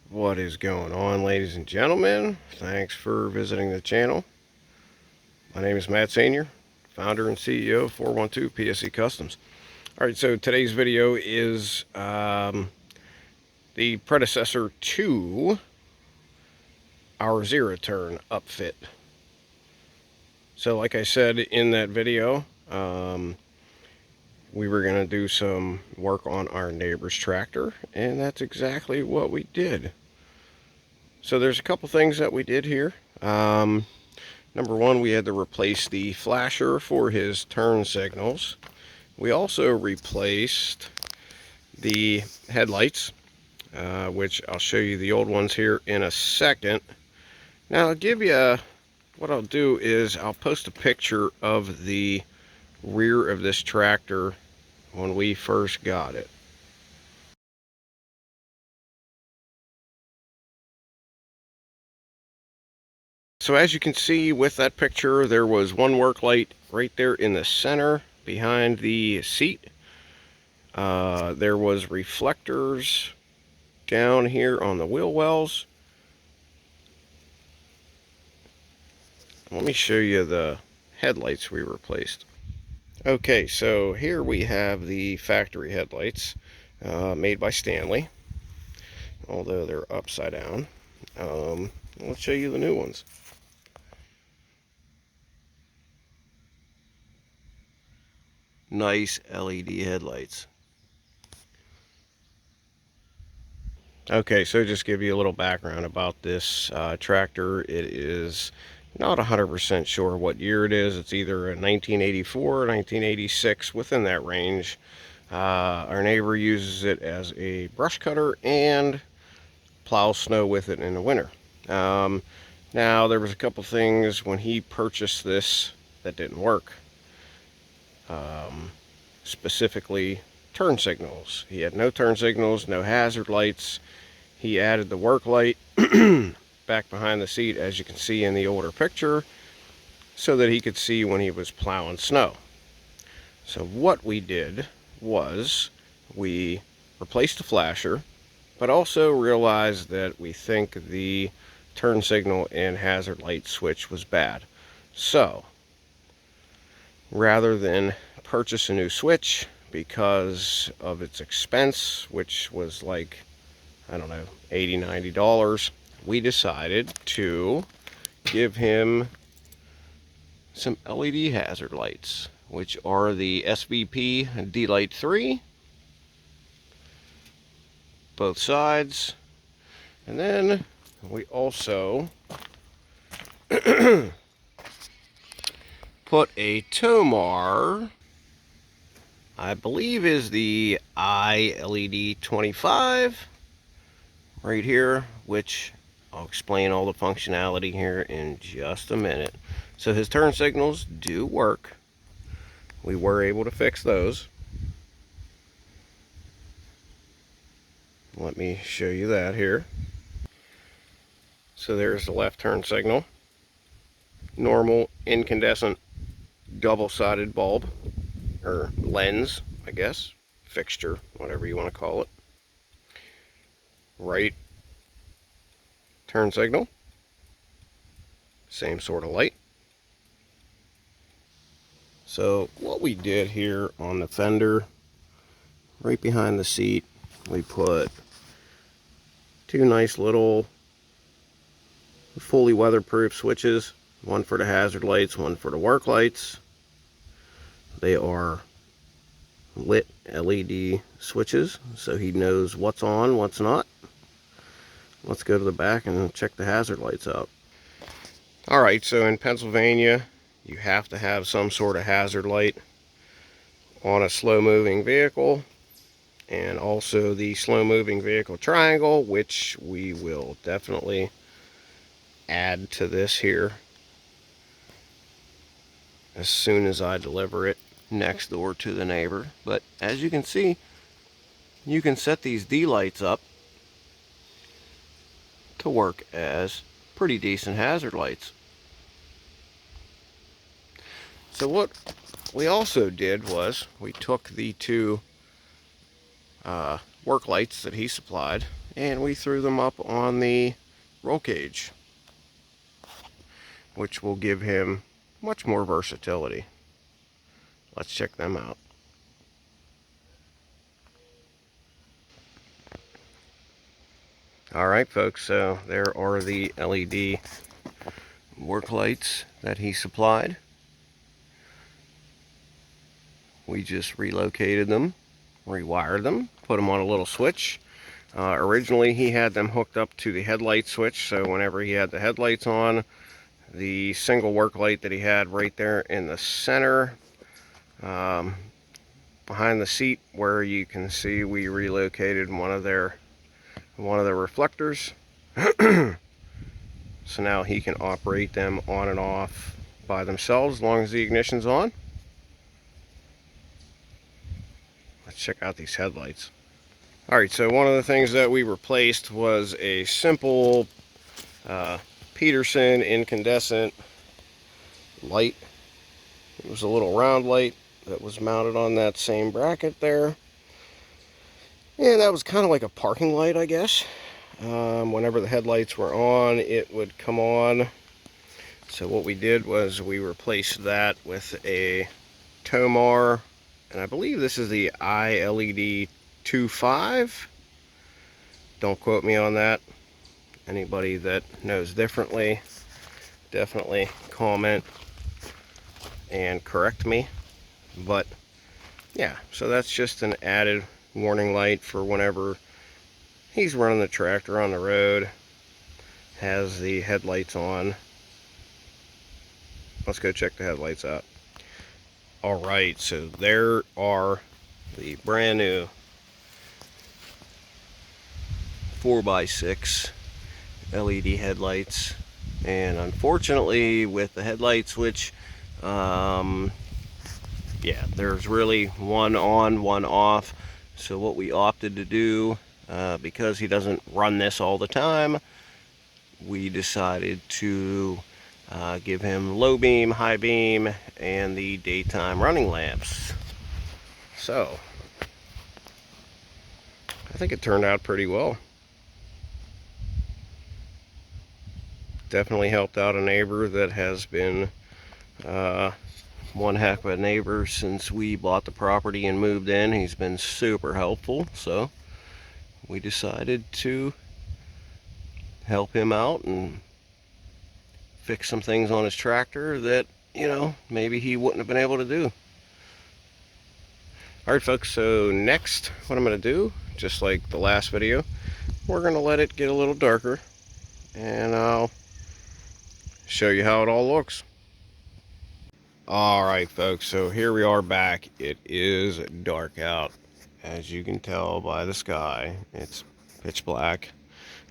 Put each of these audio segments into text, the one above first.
What is going on, ladies and gentlemen? Thanks for visiting the channel. My name is Matt Sr., founder and CEO of 412 PSC Customs. Alright, so today's video is the predecessor to our zero turn upfit. So like I said in that video, we were going to do some work on our neighbor's tractor, and that's exactly what we did. So there's a couple things that we did here. Number one, we had to replace the flasher for his turn signals. We also replaced the headlights, which I'll show you the old ones here in a second. Now what I'll do is I'll post a picture of the rear of this tractor when we first got it. So as you can see with that picture, there was one work light right there in the center behind the seat. There was reflectors down here on the wheel wells. Let me show you the headlights we replaced. Okay, so here we have the factory headlights made by Stanley, although they're upside down. Let's show you the new ones. Nice LED headlights. Okay, so just give you a little background about this tractor. It is not 100% sure what year it is. It's either a 1984 or 1986, within that range. Our neighbor uses it as a brush cutter and plows snow with it in the winter. Now, there was a couple things when he purchased this that didn't work. Specifically, turn signals. He had no turn signals, no hazard lights. He added the work light back behind the seat, as you can see in the older picture, so that he could see when he was plowing snow. So what we did was we replaced the flasher, but also realized that we think the turn signal and hazard light switch was bad. So rather than purchase a new switch because of its expense, which was like, I don't know, $80, $90, we decided to give him some LED hazard lights, which are the SVP DLite3, both sides. And then we also put a Tomar, I believe is the iLED25 right here, which I'll explain all the functionality here in just a minute. So his turn signals do work. We were able to fix those. Let me show you that here. So there's the left turn signal. Normal incandescent double-sided bulb, or lens, I guess, fixture, whatever you want to call it. Right turn signal, same sort of light. So what we did here on the fender, right behind the seat, we put two nice little fully weatherproof switches, one for the hazard lights, one for the work lights. They are lit LED switches, so he knows what's on, what's not. Let's go to the back and check the hazard lights out. Alright, so in Pennsylvania, you have to have some sort of hazard light on a slow-moving vehicle, and also the slow-moving vehicle triangle, which we will definitely add to this here as soon as I deliver it next door to the neighbor. But as you can see, you can set these D lights up to work as pretty decent hazard lights. So what we also did was we took the two work lights that he supplied, and we threw them up on the roll cage, which will give him much more versatility. Let's check them out. Alright folks, so there are the LED work lights that he supplied. We just relocated them, rewired them, put them on a little switch. Originally he had them hooked up to the headlight switch, so whenever he had the headlights on, the single work light that he had right there in the center, behind the seat where you can see we relocated one of their reflectors. So now he can operate them on and off by themselves as long as the ignition's on. Let's check out these headlights. Alright, so one of the things that we replaced was a simple Peterson incandescent light. It was a little round light that was mounted on that same bracket there. And that was kind of like a parking light, I guess. Whenever the headlights were on, it would come on. So what we did was we replaced that with a Tomar, and I believe this is the iLED3. Don't quote me on that. Anybody that knows differently, definitely comment and correct me. But yeah, so that's just an added warning light for whenever he's running the tractor on the road, has the headlights on. Let's go check the headlights out. Alright, so there are the brand new 4x6 LED headlights. And unfortunately, with the headlight switch, yeah, there's really one on, one off. So what we opted to do, because he doesn't run this all the time, we decided to give him low beam, high beam, and the daytime running lamps. So I think it turned out pretty well. Definitely helped out a neighbor that has been one heck of a neighbor since we bought the property and moved in. He's been super helpful, so we decided to help him out and fix some things on his tractor that, you know, maybe he wouldn't have been able to do. Alright folks, so next what I'm going to do, just like the last video, we're going to let it get a little darker and I'll show you how it all looks. Alright folks, so here we are back. It is dark out. As you can tell by the sky, it's pitch black.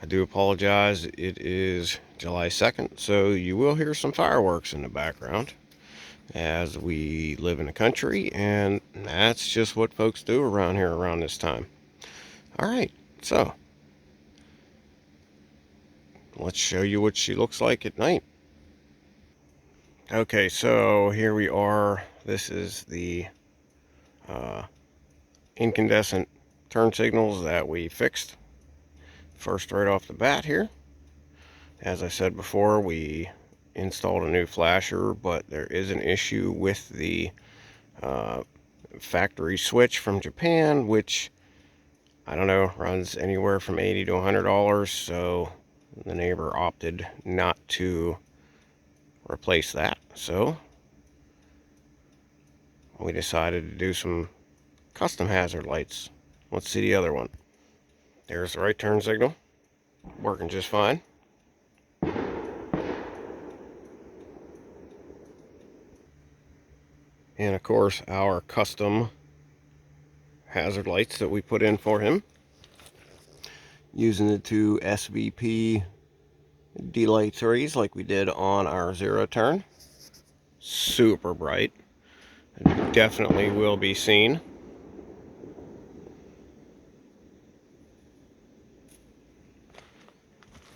I do apologize, it is July 2nd, so you will hear some fireworks in the background as we live in the country, and that's just what folks do around here around this time. Alright, so let's show you what she looks like at night. Okay, so here we are. This is the incandescent turn signals that we fixed first right off the bat here. As I said before, we installed a new flasher, but there is an issue with the factory switch from Japan, which I don't know, runs anywhere from $80 to $100, so the neighbor opted not to replace that. So we decided to do some custom hazard lights. Let's see the other one. There's the right turn signal, working just fine. And of course our custom hazard lights that we put in for him, using the two SVP DLite3s like we did on our zero turn. Super bright, definitely will be seen.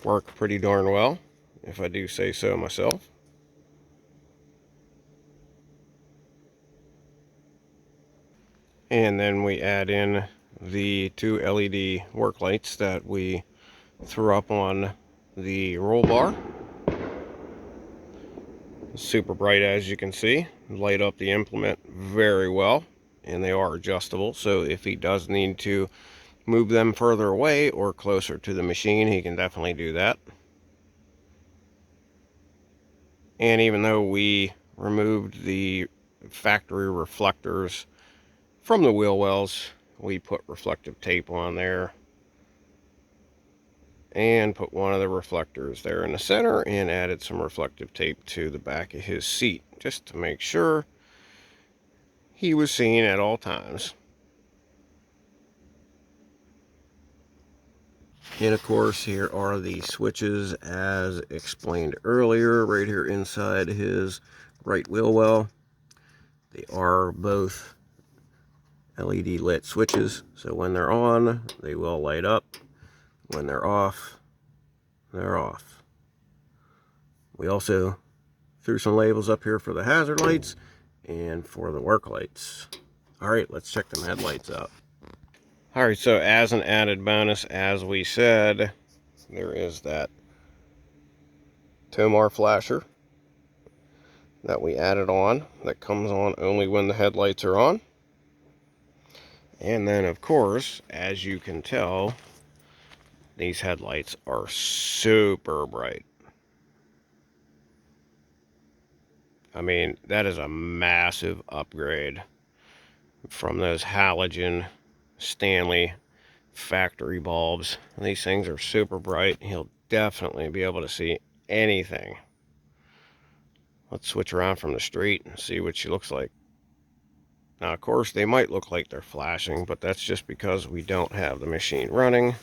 Work pretty darn well, if I do say so myself. And then we add in the two LED work lights that we threw up on the roll bar. Super bright, as you can see, light up the implement very well, and they are adjustable, so if he does need to move them further away or closer to the machine, he can definitely do that. And even though we removed the factory reflectors from the wheel wells, we put reflective tape on there and put one of the reflectors there in the center and added some reflective tape to the back of his seat just to make sure he was seen at all times. And of course, here are the switches as explained earlier, right here inside his right wheel well. They are both LED lit switches, so when they're on, they will light up. When they're off, they're off. We also threw some labels up here for the hazard lights and for the work lights. Alright, let's check them headlights out. Alright, so as an added bonus, as we said, there is that Tomar flasher that we added on that comes on only when the headlights are on. And then, of course, as you can tell, these headlights are super bright. I mean, that is a massive upgrade from those halogen Stanley factory bulbs. These things are super bright. He'll definitely be able to see anything. Let's switch around from the street and see what she looks like. Now, of course, they might look like they're flashing, but that's just because we don't have the machine running.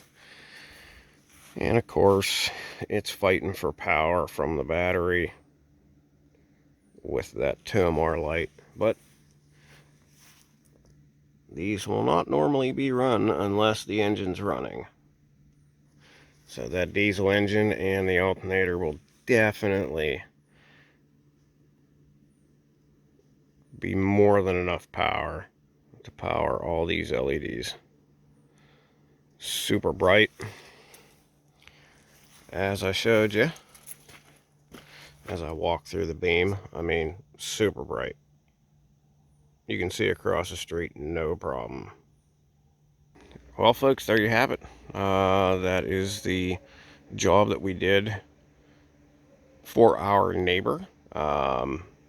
And of course, it's fighting for power from the battery with that Tomar light. But these will not normally be run unless the engine's running. So that diesel engine and the alternator will definitely be more than enough power to power all these LEDs. Super bright, as I showed you as I walk through the beam. I mean, super bright. You can see across the street, no problem. Well, folks, there you have it. That is the job that we did for our neighbor.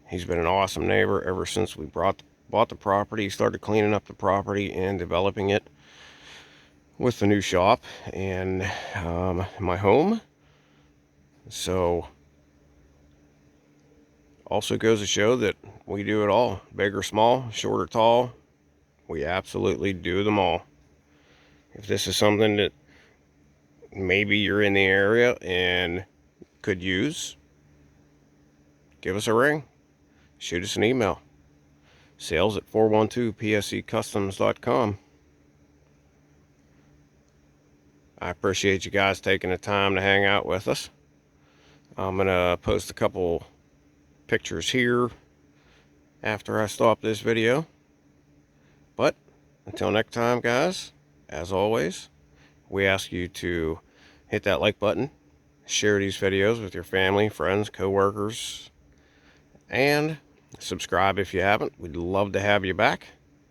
He's been an awesome neighbor ever since we bought the property. He started cleaning up the property and developing it with the new shop and my home. So, also goes to show that we do it all. Big or small, short or tall, we absolutely do them all. If this is something that maybe you're in the area and could use, give us a ring. Shoot us an email. sales@412psccustoms.com. I appreciate you guys taking the time to hang out with us. I'm going to post a couple pictures here after I stop this video. But until next time, guys, as always, we ask you to hit that like button, share these videos with your family, friends, co-workers, and subscribe if you haven't. We'd love to have you back.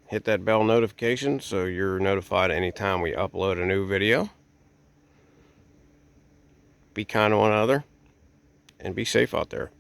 Hit that bell notification so you're notified anytime we upload a new video. Be kind to one another and be safe out there.